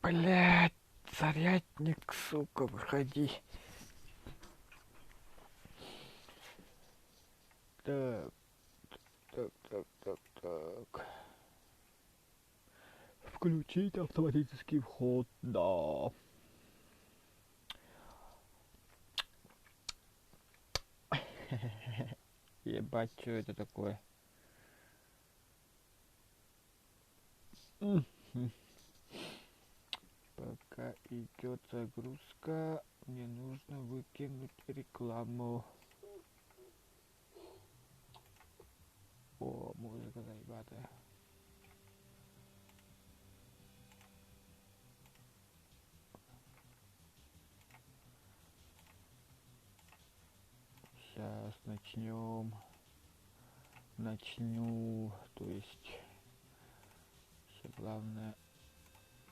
Блять, зарядник, сука, выходи. Так, так. Включить автоматический вход, да. Ебать, что это такое? Пока идет загрузка, мне нужно выкинуть рекламу. О, музыка заебатая. Сейчас начну, то есть все главное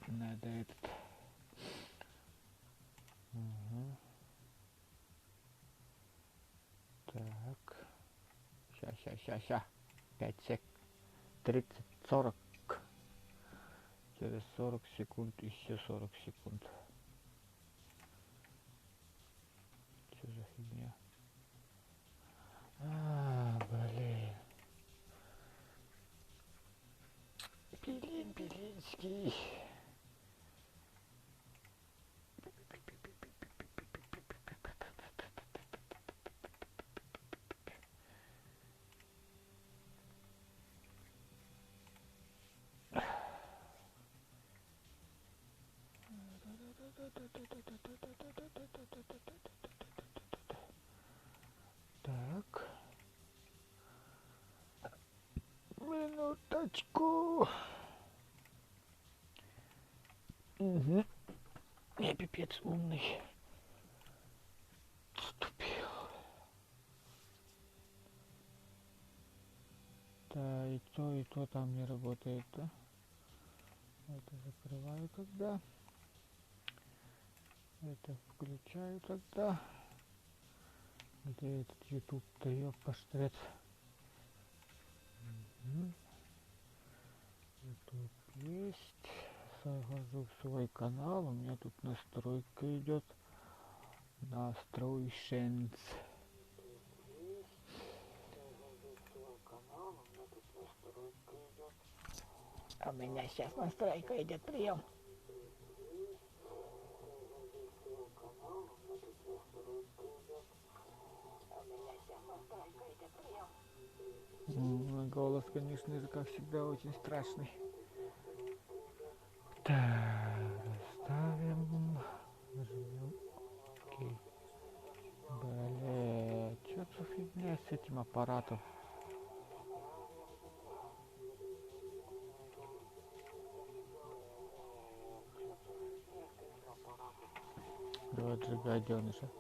надо этот. Угу. Так. Ща. 5 сек. 30, 40. Через 40 секунд еще 40 секунд. Что за фигня? Блин. Белинский. Так. Минуточку. Угу. Я пипец умный. Ступил. Да, и то там не работает, да? Это закрываю тогда. Это включаю тогда. Где этот YouTube-то, ёппаштрец? YouTube есть. Захожу в свой канал. У меня тут настройка идет. Настройшенс. А у меня сейчас настройка идет, прием. Голос, конечно же, как всегда, очень страшный. Так, ставим. Нажмем. Окей. Блять, что за фигня с этим аппаратом? Давай отжигай, деныша.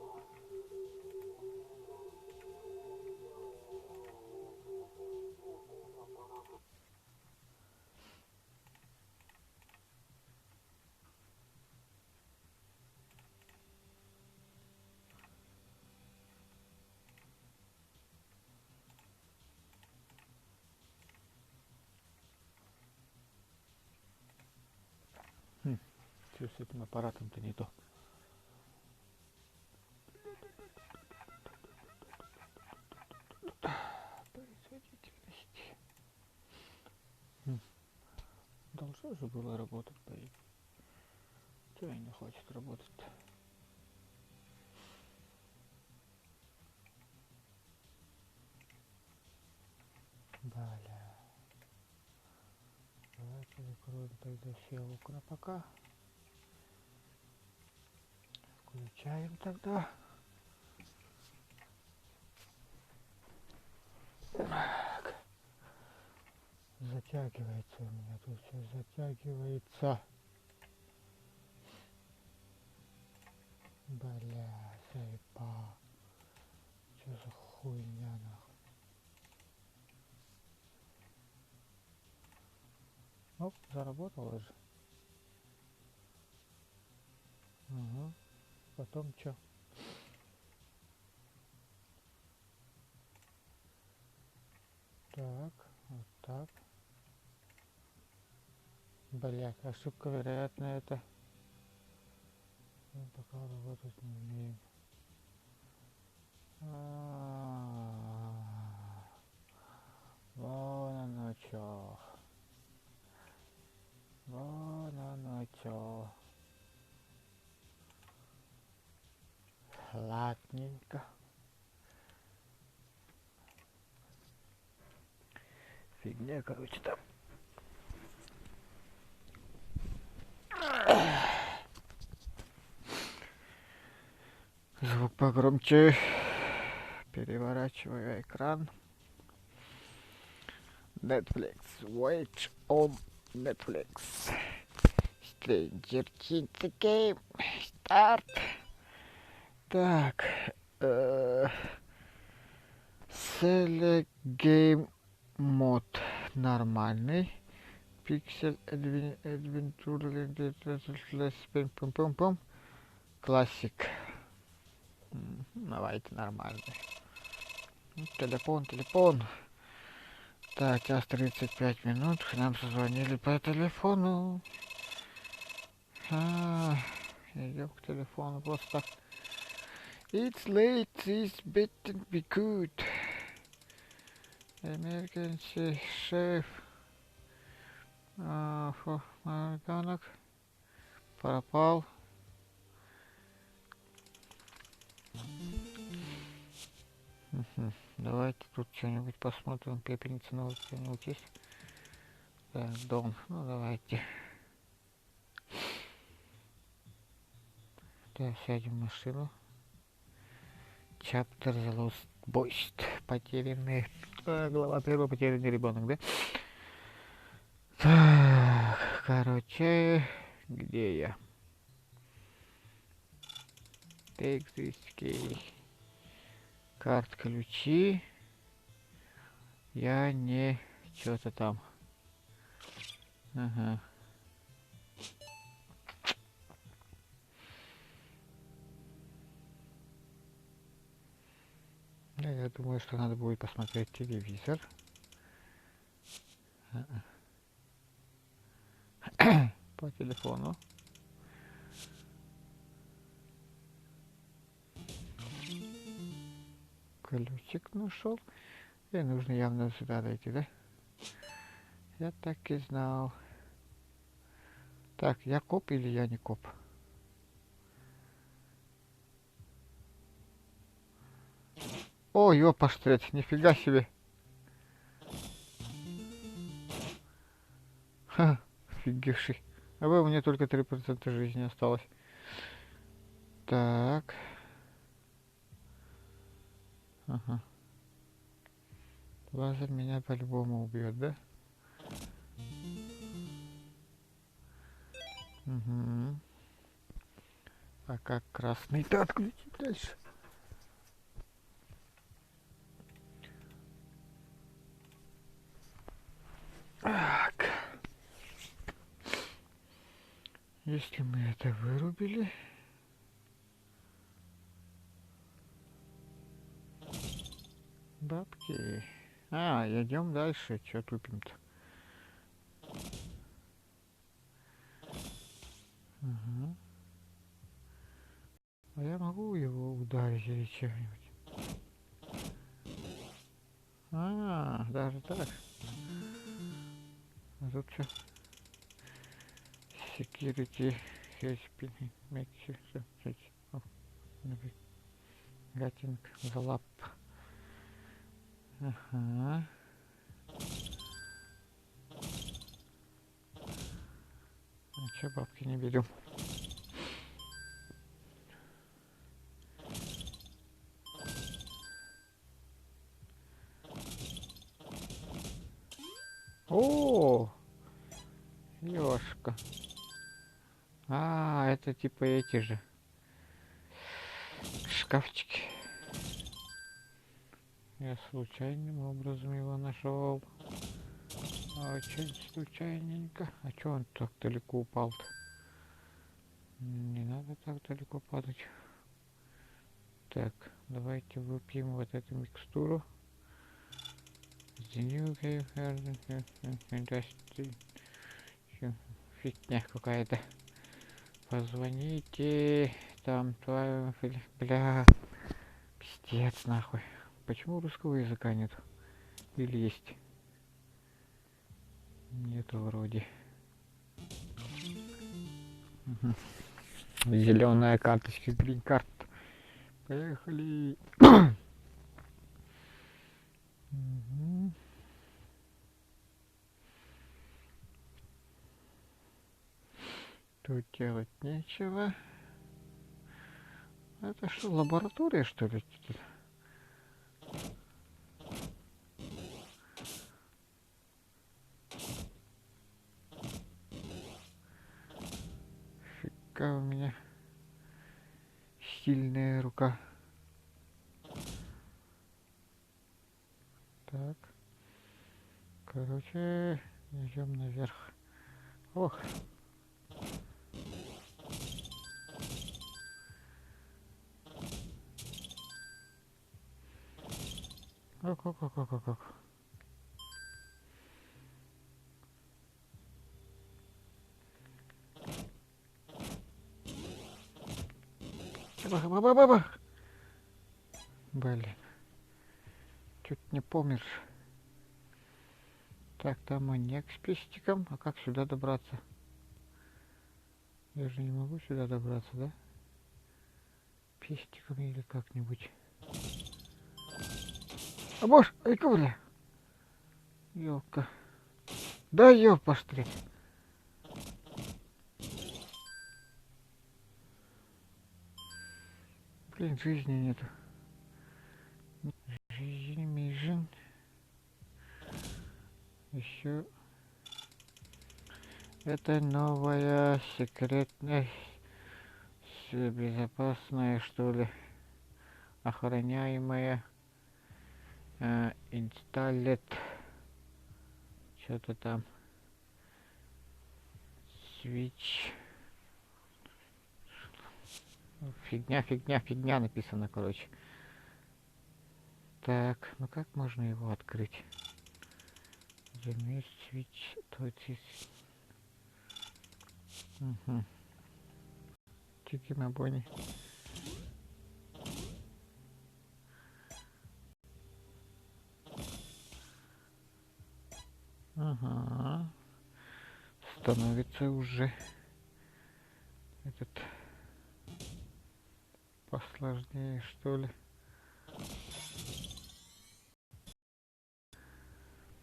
Что с этим аппаратом-то не то? Производительность. Должно же было работать, по идее. Чего не хочет работать? Бля. Давайте закроем тогда все окна пока. Включаем тогда. Так. Затягивается у меня тут все, затягивается. Бля, заеба. Что за хуйня нахуй? Оп, заработало же. Угу. Потом что? Так, вот Так. Блять, ошибка, вероятно, это... Мы пока работать не умеем. Вон оно чё. Вон оно чё. Ладненько. Фигня, короче, там. Звук погромче. Переворачиваю экран. Netflix. Wait on Netflix. Stranger Things Game. Start. Так. Select Game мод нормальный. Pixel Adventure пум-пум-пум. Классик. Давайте нормальный. Телефон. Так, час 35 минут. Нам созвонили по телефону. Идем к телефону просто. It's late, this better be good. Emergency шеф. Ребенок пропал. Давайте тут что-нибудь посмотрим. Пепельница новая что-нибудь есть? Так, дом. Ну давайте. Так, сядем в машину. Chapter The Lost Boys. Потерянный. Глава 1. Потерянный ребенок, да? Так, короче, где я? Take this key. Карт, ключи. Я не... Что-то там. Ага. Я думаю, что надо будет посмотреть телевизор. По телефону. Ключик нашел. И нужно явно сюда дойти, да? Я так и знал. Так, я коп или я не коп? О, ёпаштреть, нифига себе. Ха, офигевший. А вы, у меня только 3% жизни осталось. Так. Ага. Лазер меня по-любому убьет, да? Угу. А как красный-то отключить дальше? Так. Если мы это вырубили... Бабки. Идем дальше. Чё тупим-то? Ага. А я могу его ударить или что-нибудь? Даже так. А тут что? Security helping make sure getting the lap. Ага. А чё бабки не берем? О, ёшка. Это типа эти же шкафчики. Я случайным образом его нашел. Очень случайненько. А чё он так далеко упал-то? Не надо так далеко падать. Так, давайте выпьем вот эту микстуру. The new game industry. Фигня какая-то. Позвоните. Там твою... Бля. Пиздец нахуй. Почему русского языка нет? Или есть? Нету вроде. Зеленая карточка, грин-карт. Поехали. Тут делать нечего. Это что, лаборатория, что ли? Фига у меня сильная рука. Так. Короче, идем наверх. Ох. Ок. Ба-ба-ба-ба-ба. Блин. Чуть не помер. Так, там маньяк с пестиком. А как сюда добраться? Я же не могу сюда добраться, да? Пестиком или как-нибудь. А боже, ай-ка, бля. Ёлка. Да ёп, посмотреть. Блин, жизни нету. Жизнь. Еще. Это новая секретная, безопасная, что ли, охраняемая инсталлет. Что-то там. Switch. Фигня написано, короче. Так, ну как можно его открыть? Замесь switch. Тут есть. Угу. Чики на боне. Ага. Становится уже этот посложнее, что ли.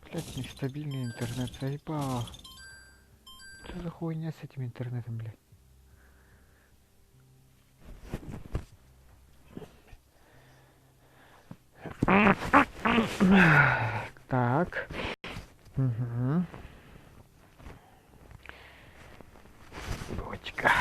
Блять, нестабильный интернет, заебал. Что за хуйня с этим интернетом, блядь? Так. Угу. Бочка.